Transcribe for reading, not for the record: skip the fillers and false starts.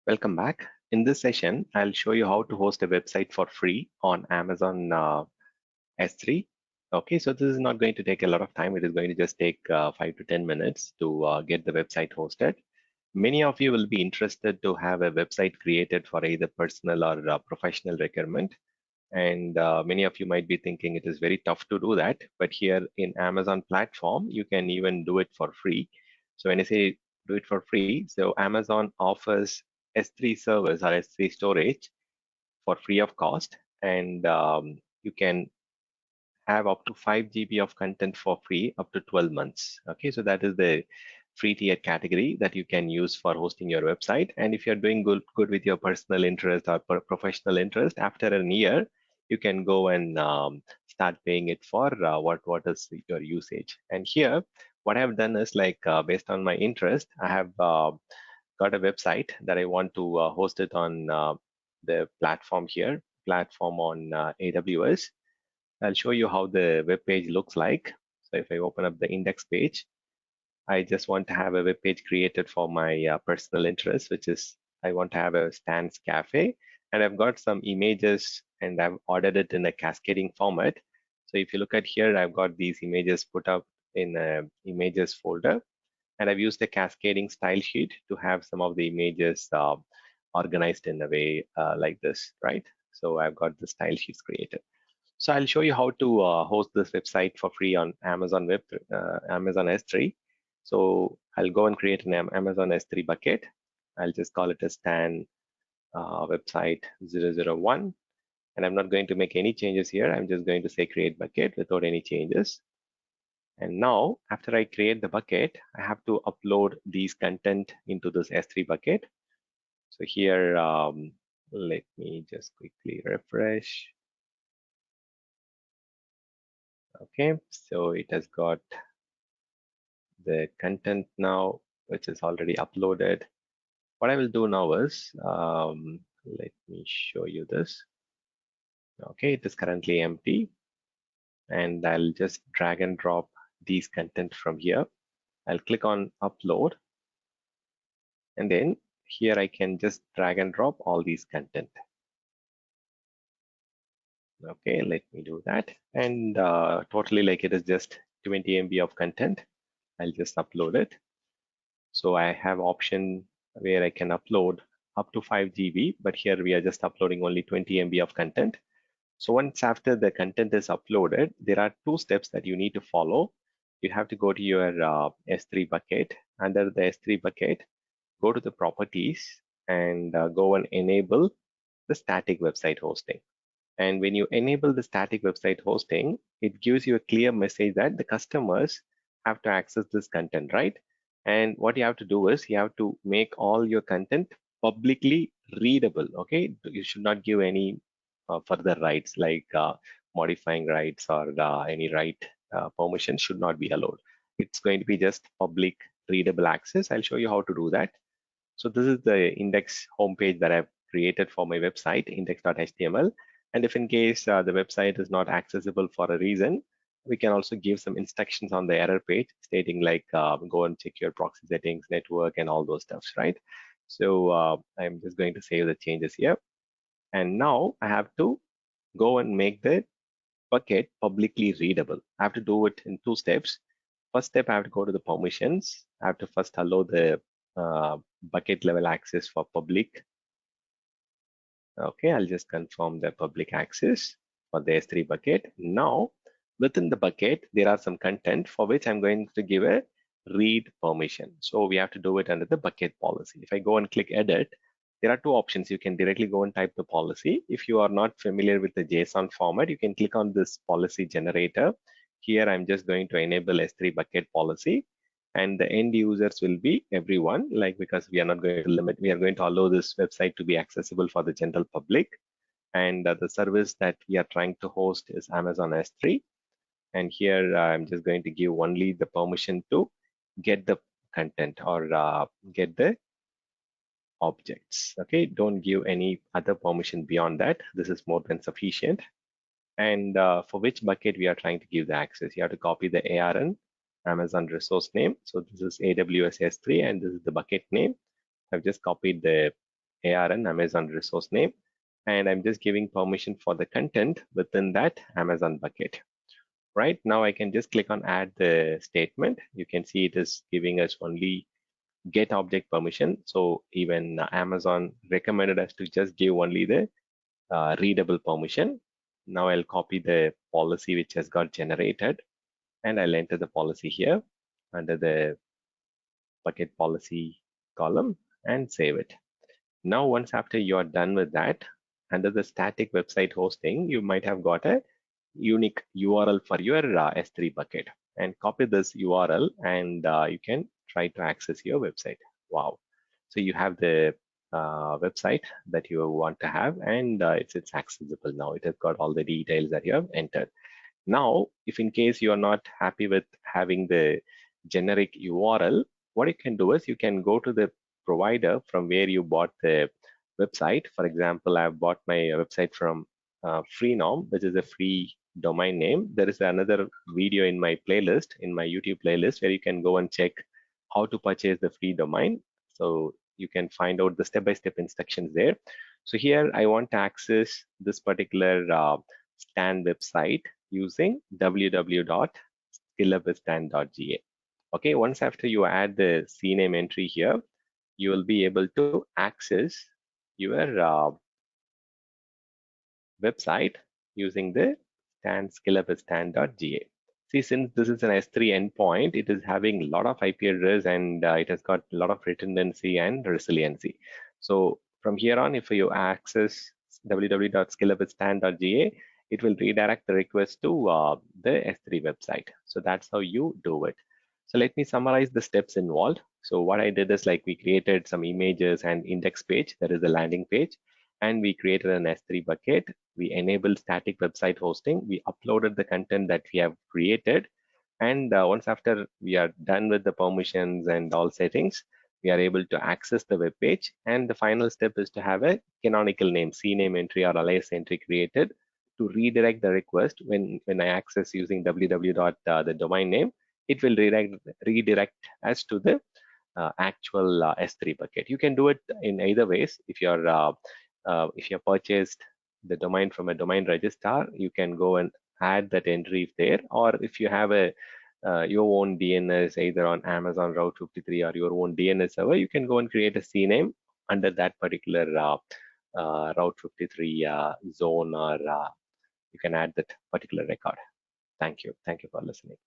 Welcome back. In this session, I'll show you how to host a website for free on Amazon S3. Okay, so this is not going to take a lot of time. It is going to just take 5 to 10 minutes to get the website hosted. Many of you will be interested to have a website created for either personal or professional requirement. And many of you might be thinking it is very tough to do that. But here in Amazon platform, you can even do it for free. So when I say do it for free, so Amazon offers S3 servers or S3 storage for free of cost. And you can have up to 5 GB of content for free up to 12 months. Okay, so that is the free tier category that you can use for hosting your website. And if you're doing good with your personal interest or professional interest, after a year, you can go and start paying it for what is your usage. And here, what I've done is like based on my interest, I have got a website that I want to host it on the platform here, platform on AWS. I'll show you how the web page looks like. So if I open up the index page, I just want to have a web page created for my personal interest, which is I want to have a Stan's Cafe, and I've got some images and I've ordered it in a cascading format. So if you look at here, I've got these images put up in a images folder, and I've used a cascading style sheet to have some of the images organized in a way like this, right? So I've got the style sheets created. So I'll show you how to host this website for free on Amazon Amazon S3. So I'll go and create an Amazon S3 bucket. I'll just call it a Stan website 001. And I'm not going to make any changes here. I'm just going to say create bucket without any changes. And now, after I create the bucket, I have to upload these content into this S3 bucket. So here, let me just quickly refresh. Okay, so it has got the content now, which is already uploaded. What I will do now is, let me show you this. Okay, it is currently empty, and I'll just drag and drop these content from here. I'll click on upload, and then here I can just drag and drop all these content. Okay, let me do that. And totally like it is just 20 MB of content. I'll just upload it. So I have option where I can upload up to 5 GB, but here we are just uploading only 20 MB of content. So once after the content is uploaded, there are two steps that you need to follow. You have to go to your S3 bucket. Under the S3 bucket, go to the properties and go and enable the static website hosting. And when you enable the static website hosting, it gives you a clear message that the customers have to access this content, right? And what you have to do is you have to make all your content publicly readable. Okay, you should not give any further rights like modifying rights or any right permission should not be allowed. It's going to be just public readable access. I'll show you how to do that. So this is the index homepage that I've created for my website, index.html. And if in case the website is not accessible for a reason, we can also give some instructions on the error page stating like go and check your proxy settings, network, and all those stuffs, right? So I'm just going to save the changes here. And now I have to go and make the bucket publicly readable. I have to do it in two steps. First step, I have to go to the permissions. I have to first allow the bucket level access for public. Okay, I'll just confirm the public access for the S3 bucket. Now, within the bucket, there are some content for which I'm going to give a read permission. So we have to do it under the bucket policy. If I go and click edit, there are two options. You can directly go and type the policy. If you are not familiar with the JSON format, you can click on this policy generator. Here, I'm just going to enable S3 bucket policy, and the end users will be everyone, like because we are not going to limit, we are going to allow this website to be accessible for the general public. And the service that we are trying to host is Amazon S3. And here I'm just going to give only the permission to get the content or get the objects. Okay, don't give any other permission beyond that. This is more than sufficient. And for which bucket we are trying to give the access, you have to copy the ARN, Amazon resource name. So this is AWS S3 and this is the bucket name. I've just copied the ARN, Amazon resource name, and I'm just giving permission for the content within that Amazon bucket. Right now, I can just click on add the statement. You can see it is giving us only get object permission. So even Amazon recommended us to just give only the readable permission. Now I'll copy the policy which has got generated, and I'll enter the policy here under the bucket policy column and save it. Now, once after you are done with that, under the static website hosting, you might have got a unique URL for your S3 bucket, and copy this URL, and you can try to access your website. Wow. So you have the website that you want to have, and it's accessible now. It has got all the details that you have entered. Now, if in case you are not happy with having the generic URL, what you can do is you can go to the provider from where you bought the website. For example, I've bought my website from Freenom, which is a free domain name. There is another video in my playlist, in my YouTube playlist, where you can go and check how to purchase the free domain. So you can find out the step-by-step instructions there. So here I want to access this particular Stan website using www.skillupwithstan.ga. Okay, once after you add the CNAME entry here, you will be able to access your website using the skillupwithstan.ga. See, since this is an S3 endpoint, it is having a lot of IP address, and it has got a lot of redundancy and resiliency. So from here on, if you access www.skillupwithstan.ga, it will redirect the request to the S3 website. So that's how you do it. So let me summarize the steps involved. So what I did is, like, we created some images and index page, that is the landing page, and we created an S3 bucket. We enabled static website hosting. We uploaded the content that we have created. And once after we are done with the permissions and all settings, we are able to access the web page. And the final step is to have a canonical name, CNAME entry or alias entry created to redirect the request. When I access using www. The domain name, it will redirect us to the actual S3 bucket. You can do it in either ways. If you purchased the domain from a domain registrar, you can go and add that entry there. Or if you have a your own DNS either on Amazon Route 53 or your own DNS server, you can go and create a CNAME under that particular Route 53 zone, or you can add that particular record. Thank you. Thank you for listening.